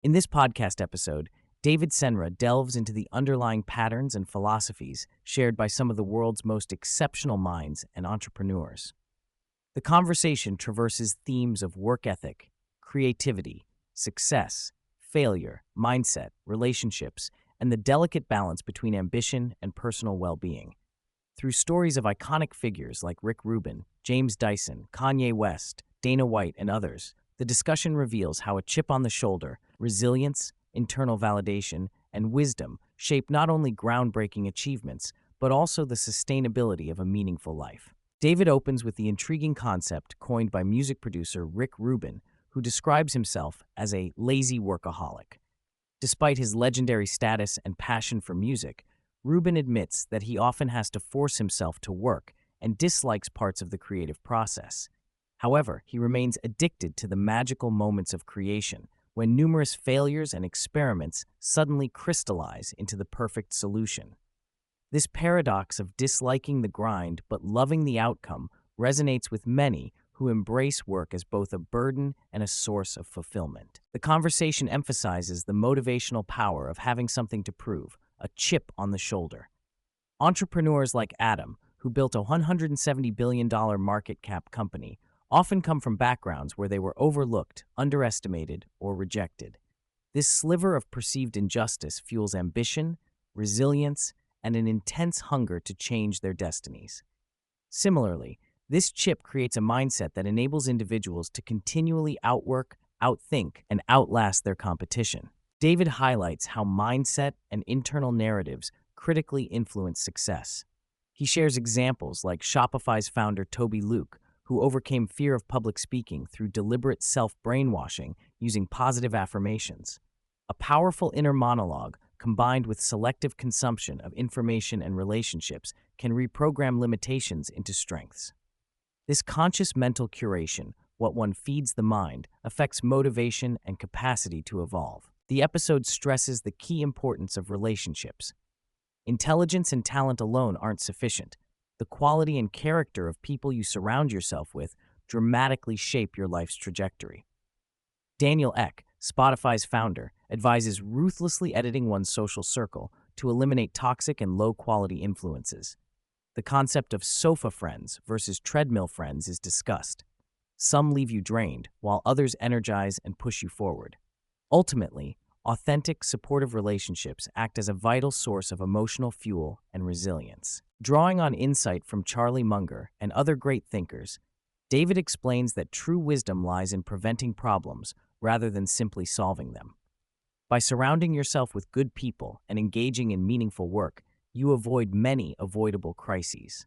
In this podcast episode, David Senra delves into the underlying patterns and philosophies shared by some of the world's most exceptional minds and entrepreneurs. The conversation traverses themes of work ethic, creativity, success, failure, mindset, relationships, and the delicate balance between ambition and personal well-being. Through stories of iconic figures like Rubin, James Dyson, Kanye West, Dana White, and others, the discussion reveals how a chip on the shoulder, resilience, internal validation, and wisdom shape not only groundbreaking achievements, but also the sustainability of a meaningful life. David opens with the intriguing concept coined by music producer Rubin, who describes himself as a lazy workaholic. Despite his legendary status and passion for music, Rubin admits that he often has to force himself to work and dislikes parts of the creative process. However, he remains addicted to the magical moments of creation, when numerous failures and experiments suddenly crystallize into the perfect solution. This paradox of disliking the grind but loving the outcome resonates with many who embrace work as both a burden and a source of fulfillment. The conversation emphasizes the motivational power of having something to prove, a chip on the shoulder. Entrepreneurs like Adam, who built a $170 billion market cap company, often come from backgrounds where they were overlooked, underestimated, or rejected. This sliver of perceived injustice fuels ambition, resilience, and an intense hunger to change their destinies. Similarly, this chip creates a mindset that enables individuals to continually outwork, outthink, and outlast their competition. David highlights how mindset and internal narratives critically influence success. He shares examples like Shopify's founder Toby Luke, who overcame fear of public speaking through deliberate self-brainwashing using positive affirmations. A powerful inner monologue, combined with selective consumption of information and relationships, can reprogram limitations into strengths. This conscious mental curation, what one feeds the mind, affects motivation and capacity to evolve. The episode stresses the key importance of relationships. Intelligence and talent alone aren't sufficient. The quality and character of people you surround yourself with dramatically shape your life's trajectory. Daniel Ek, Spotify's founder, advises ruthlessly editing one's social circle to eliminate toxic and low-quality influences. The concept of sofa friends versus treadmill friends is discussed. Some leave you drained, while others energize and push you forward. Ultimately, authentic, supportive relationships act as a vital source of emotional fuel and resilience. Drawing on insight from Charlie Munger and other great thinkers, David explains that true wisdom lies in preventing problems rather than simply solving them. By surrounding yourself with good people and engaging in meaningful work, you avoid many avoidable crises.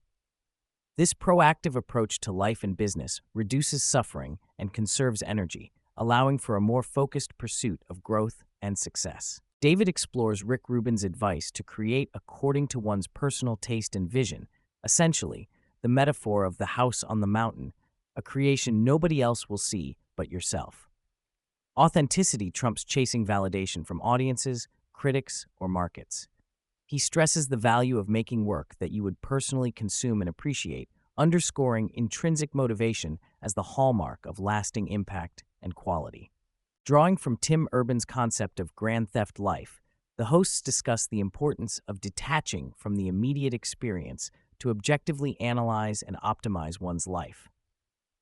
This proactive approach to life and business reduces suffering and conserves energy, allowing for a more focused pursuit of growth and success. David explores Rubin's advice to create according to one's personal taste and vision, essentially, the metaphor of the house on the mountain, a creation nobody else will see but yourself. Authenticity trumps chasing validation from audiences, critics, or markets. He stresses the value of making work that you would personally consume and appreciate, underscoring intrinsic motivation as the hallmark of lasting impact and quality. Drawing from Tim Urban's concept of grand theft life, the hosts discuss the importance of detaching from the immediate experience to objectively analyze and optimize one's life.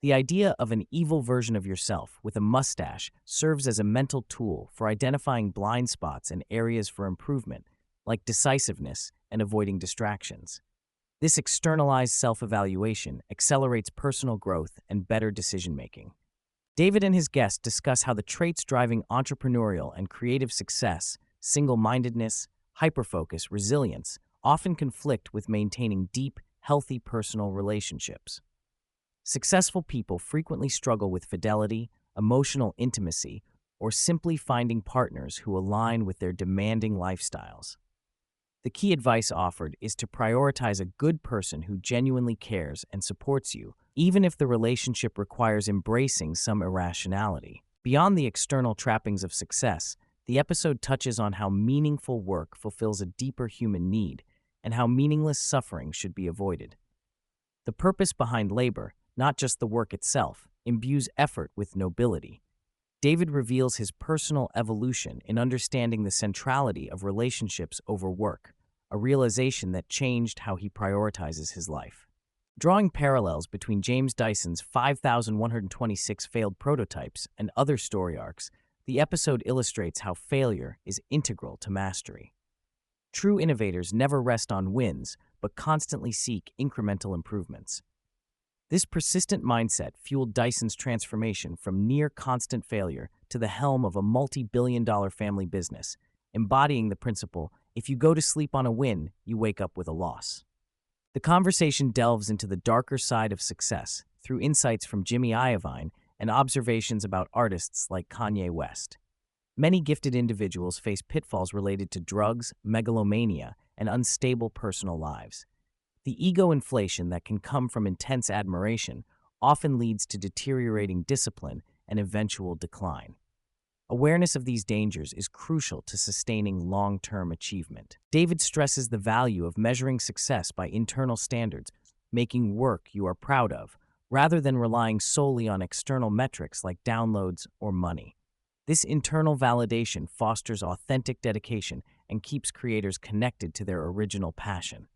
The idea of an evil version of yourself with a mustache serves as a mental tool for identifying blind spots and areas for improvement, like decisiveness and avoiding distractions. This externalized self-evaluation accelerates personal growth and better decision-making. David and his guests discuss how the traits driving entrepreneurial and creative success, single-mindedness, hyperfocus, resilience, often conflict with maintaining deep, healthy personal relationships. Successful people frequently struggle with fidelity, emotional intimacy, or simply finding partners who align with their demanding lifestyles. The key advice offered is to prioritize a good person who genuinely cares and supports you, even if the relationship requires embracing some irrationality. Beyond the external trappings of success, the episode touches on how meaningful work fulfills a deeper human need and how meaningless suffering should be avoided. The purpose behind labor, not just the work itself, imbues effort with nobility. David reveals his personal evolution in understanding the centrality of relationships over work, a realization that changed how he prioritizes his life. Drawing parallels between James Dyson's 5,126 failed prototypes and other story arcs, the episode illustrates how failure is integral to mastery. True innovators never rest on wins, but constantly seek incremental improvements. This persistent mindset fueled Dyson's transformation from near-constant failure to the helm of a multi-billion-dollar family business, embodying the principle, if you go to sleep on a win, you wake up with a loss. The conversation delves into the darker side of success through insights from Jimmy Iovine and observations about artists like Kanye West. Many gifted individuals face pitfalls related to drugs, megalomania, and unstable personal lives. The ego inflation that can come from intense admiration often leads to deteriorating discipline and eventual decline. Awareness of these dangers is crucial to sustaining long-term achievement. David stresses the value of measuring success by internal standards, making work you are proud of, rather than relying solely on external metrics like downloads or money. This internal validation fosters authentic dedication and keeps creators connected to their original passion.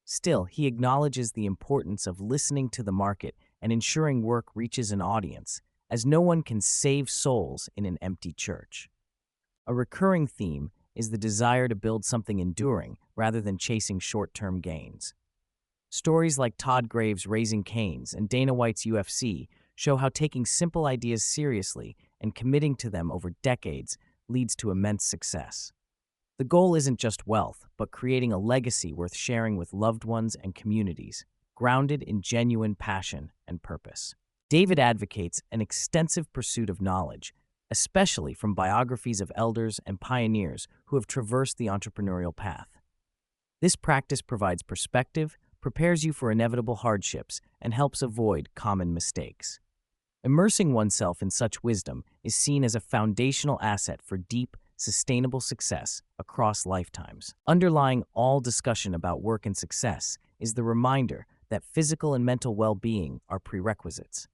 Still, he acknowledges the importance of listening to the market and ensuring work reaches an audience, as no one can save souls in an empty church. A recurring theme is the desire to build something enduring rather than chasing short-term gains. Stories like Todd Graves' Raising Cane's and Dana White's UFC show how taking simple ideas seriously and committing to them over decades leads to immense success. The goal isn't just wealth, but creating a legacy worth sharing with loved ones and communities, grounded in genuine passion and purpose. David advocates an extensive pursuit of knowledge, especially from biographies of elders and pioneers who have traversed the entrepreneurial path. This practice provides perspective, prepares you for inevitable hardships, and helps avoid common mistakes. Immersing oneself in such wisdom is seen as a foundational asset for deep, sustainable success across lifetimes. Underlying all discussion about work and success is the reminder that physical and mental well-being are prerequisites.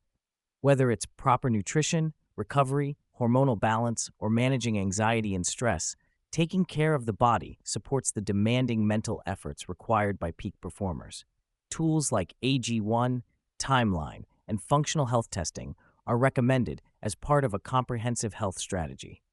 Whether it's proper nutrition, recovery, hormonal balance, or managing anxiety and stress, taking care of the body supports the demanding mental efforts required by peak performers. Tools like AG1, Timeline, and functional health testing are recommended as part of a comprehensive health strategy.